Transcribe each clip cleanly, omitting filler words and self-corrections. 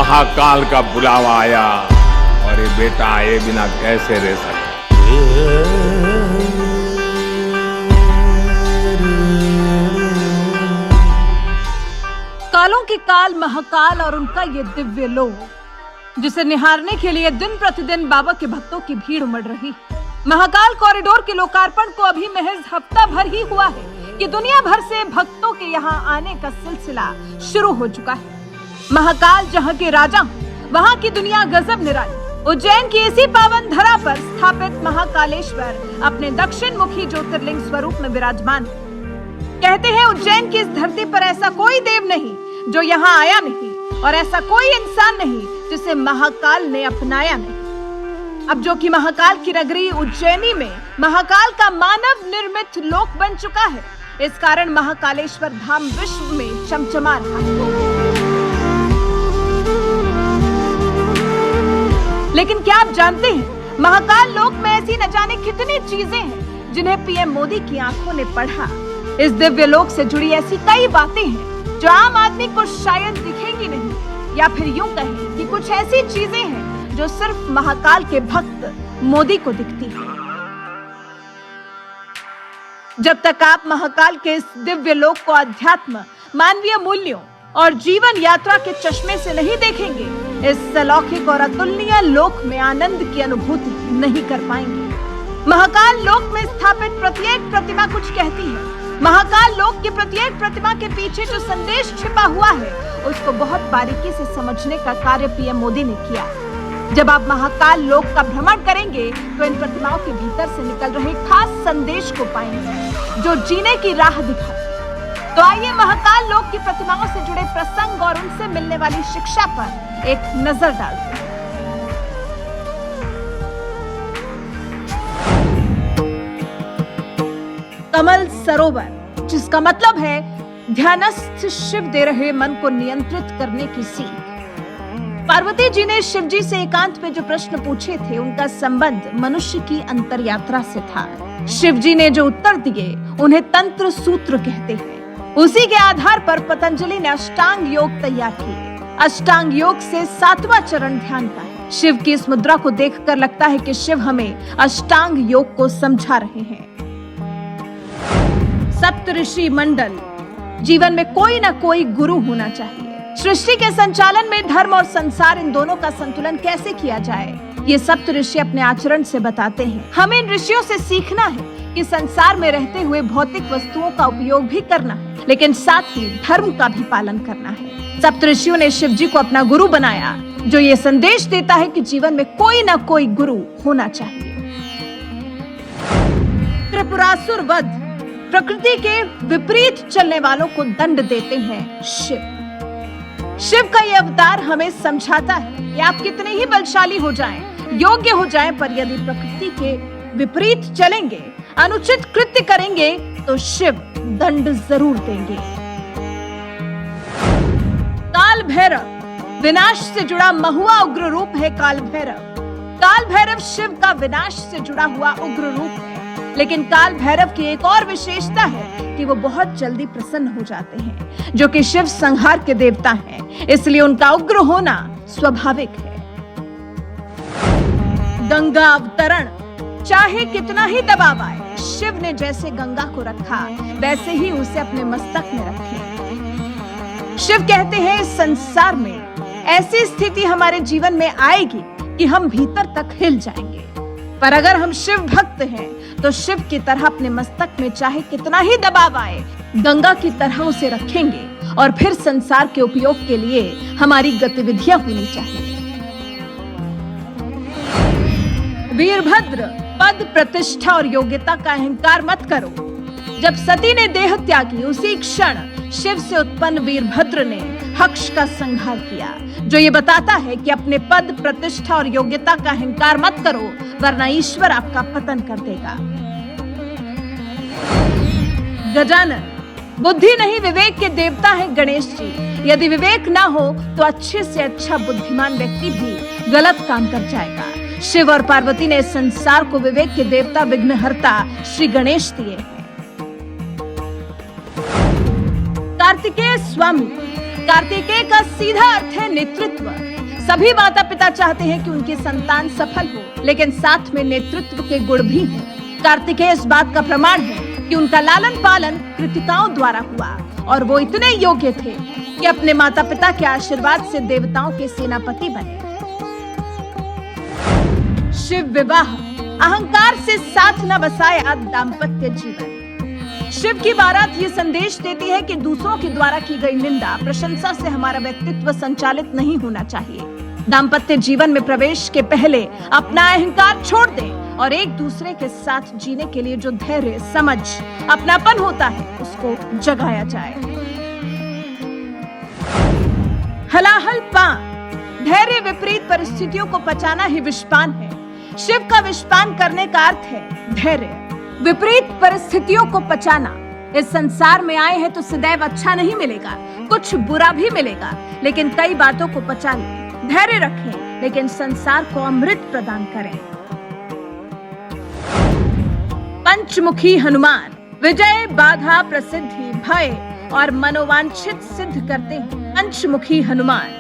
महाकाल का बुलावा आया और ये बेटा आए बिना कैसे रह सकता। कालों के काल महाकाल और उनका ये दिव्य लोक, जिसे निहारने के लिए दिन प्रतिदिन बाबा के भक्तों की भीड़ उमड़ रही। महाकाल कॉरिडोर के लोकार्पण को अभी महज हफ्ता भर ही हुआ है कि दुनिया भर से भक्तों के यहाँ आने का सिलसिला शुरू हो चुका है। महाकाल जहाँ के राजा, वहाँ की दुनिया गजब निराली। उज्जैन की इसी पावन धरा पर स्थापित महाकालेश्वर अपने दक्षिण मुखी ज्योतिर्लिंग स्वरूप में विराजमान है। कहते हैं उज्जैन की इस धरती पर ऐसा कोई देव नहीं जो यहाँ आया नहीं, और ऐसा कोई इंसान नहीं जिसे महाकाल ने अपनाया नहीं। अब जो कि महाकाल की नगरी उज्जैनी में महाकाल का मानव निर्मित लोक बन चुका है, इस कारण महाकालेश्वर धाम विश्व में चमचमा रहा है। लेकिन क्या आप जानते हैं, महाकाल लोक में ऐसी न जाने कितनी चीजें हैं जिन्हें पीएम मोदी की आंखों ने पढ़ा। इस दिव्य लोक से जुड़ी ऐसी कई बातें हैं जो आम आदमी को शायद दिखेंगी नहीं, या फिर यूं कहें कि कुछ ऐसी चीजें हैं जो सिर्फ महाकाल के भक्त मोदी को दिखती है। जब तक आप महाकाल के इस दिव्य लोक को अध्यात्म, मानवीय मूल्यों और जीवन यात्रा के चश्मे से नहीं देखेंगे, इस अलौकिक और अतुलनीय लोक में आनंद की अनुभूति नहीं कर पाएंगे। महाकाल लोक में स्थापित प्रत्येक प्रतिमा कुछ कहती है। महाकाल लोक की प्रत्येक प्रतिमा के पीछे जो संदेश छिपा हुआ है, उसको बहुत बारीकी से समझने का कार्य पीएम मोदी ने किया। जब आप महाकाल लोक का भ्रमण करेंगे तो इन प्रतिमाओं के भीतर से निकल रहे खास संदेश को पाएंगे जो जीने की राह दिखाते। तो आइए महाकाल लोक की प्रतिमाओं से जुड़े प्रसंग और उनसे मिलने वाली शिक्षा पर एक नजर डालते हैं। कमल सरोवर, जिसका मतलब है ध्यानस्थ शिव दे रहे मन को नियंत्रित करने की सीख। पार्वती जी ने शिव जी से एकांत में जो प्रश्न पूछे थे, उनका संबंध मनुष्य की अंतर यात्रा से था। शिव जी ने जो उत्तर दिए उन्हें तंत्र सूत्र कहते हैं। उसी के आधार पर पतंजलि ने अष्टांग योग तैयार किए। अष्टांग योग से 7वां चरण ध्यान का है। शिव की इस मुद्रा को देखकर लगता है कि शिव हमें अष्टांग योग को समझा रहे हैं। सप्तऋषि मंडल, जीवन में कोई ना कोई गुरु होना चाहिए। सृष्टि के संचालन में धर्म और संसार, इन दोनों का संतुलन कैसे किया जाए, ये सप्तऋषि अपने आचरण से बताते हैं। हमें इन ऋषियों से सीखना है कि संसार में रहते हुए भौतिक वस्तुओं का उपयोग भी करना है, लेकिन साथ ही धर्म का भी पालन करना है। सप्तऋषियों ने शिव जी को अपना गुरु बनाया, जो ये संदेश देता है कि जीवन में कोई ना कोई गुरु होना चाहिए। त्रिपुरासुर वध, प्रकृति के विपरीत चलने वालों को दंड देते हैं शिव। शिव का यह अवतार हमें समझाता है कि आप कितने ही बलशाली हो जाएं, योग्य हो जाएं, पर यदि प्रकृति के विपरीत चलेंगे, अनुचित कृत्य करेंगे, तो शिव दंड जरूर देंगे। काल भैरव, विनाश से जुड़ा महुआ उग्र रूप है काल भैरव। काल भैरव शिव का विनाश से जुड़ा हुआ उग्र रूप है, लेकिन काल भैरव की एक और विशेषता है कि वो बहुत जल्दी प्रसन्न हो जाते हैं, जो कि शिव संहार के देवता हैं, इसलिए उनका उग्र होना स्वाभाविक है। गंगा अवतरण, चाहे कितना ही दबाव आए, शिव ने जैसे गंगा को रखा, वैसे ही उसे अपने मस्तक में रखे। शिव कहते हैं, इस संसार में ऐसी स्थिति हमारे जीवन में आएगी कि हम भीतर तक हिल जाएंगे, पर अगर हम शिव भक्त हैं तो शिव की तरह अपने मस्तक में चाहे कितना ही दबाव आए, गंगा की तरह उसे रखेंगे, और फिर संसार के उपयोग के लिए हमारी गतिविधियां होनी चाहिए। वीरभद्र, पद, प्रतिष्ठा और योग्यता का अहंकार मत करो। जब सती ने देह त्यागी, उसी क्षण शिव से उत्पन्न वीरभद्र ने हक्ष का संहार किया, जो ये बताता है कि अपने पद, प्रतिष्ठा और योग्यता का अहंकार मत करो, वरना ईश्वर आपका पतन कर देगा। गजानन, बुद्धि नहीं विवेक के देवता है गणेश जी। यदि विवेक ना हो तो अच्छे से अच्छा बुद्धिमान व्यक्ति भी गलत काम कर जाएगा। शिव और पार्वती ने संसार को विवेक के देवता, विघ्नहर्ता श्री गणेश दिए हैं। कार्तिकेय स्वामी, कार्तिकेय का सीधा अर्थ है नेतृत्व। सभी माता पिता चाहते हैं कि उनकी संतान सफल हो, लेकिन साथ में नेतृत्व के गुण भी हैं। कार्तिकेय इस बात का प्रमाण है कि उनका लालन पालन कृतिकाओं द्वारा हुआ और वो इतने योग्य थे कि अपने माता पिता के आशीर्वाद से देवताओं के सेनापति बने। शिव विवाह, अहंकार से साथ न बसाया दाम्पत्य जीवन। शिव की बारात ये संदेश देती है कि दूसरों के द्वारा की गई निंदा, प्रशंसा से हमारा व्यक्तित्व संचालित नहीं होना चाहिए। दाम्पत्य जीवन में प्रवेश के पहले अपना अहंकार छोड़ दें और एक दूसरे के साथ जीने के लिए जो धैर्य, समझ, अपनापन होता है उसको जगाया जाए। हलाहल पा, धैर्य विपरीत परिस्थितियों को पचाना ही विषपान है। शिव का विषपान करने का अर्थ है धैर्य, विपरीत परिस्थितियों को पचाना। इस संसार में आए हैं तो सदैव अच्छा नहीं मिलेगा, कुछ बुरा भी मिलेगा, लेकिन कई बातों को पचा लें, धैर्य रखें, लेकिन संसार को अमृत प्रदान करें। पंचमुखी हनुमान, विजय, बाधा, प्रसिद्धि, भय और मनोवांछित सिद्ध करते हैं। पंचमुखी हनुमान,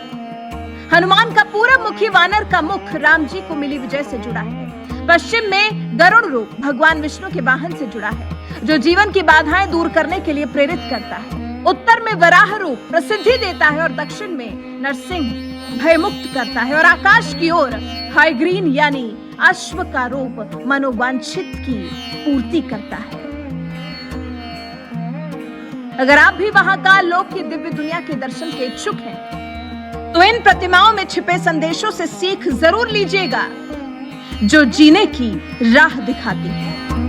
हनुमान का पूरा मुखी वानर का मुख राम जी को मिली विजय से जुड़ा है। पश्चिम में गरुड़ रूप भगवान विष्णु के वाहन से जुड़ा है, जो जीवन की बाधाएं दूर करने के लिए प्रेरित करता है। उत्तर में वराह रूप प्रसिद्धि देता है और दक्षिण में नरसिंह भयमुक्त करता है और आकाश की ओर हाइग्रीन यानी अश्व का रूप मनोवांछित की पूर्ति करता है। अगर आप भी महाकाल लोक की दिव्य दुनिया के दर्शन के इच्छुक हैं, तो इन प्रतिमाओं में छिपे संदेशों से सीख जरूर लीजिएगा, जो जीने की राह दिखाती है।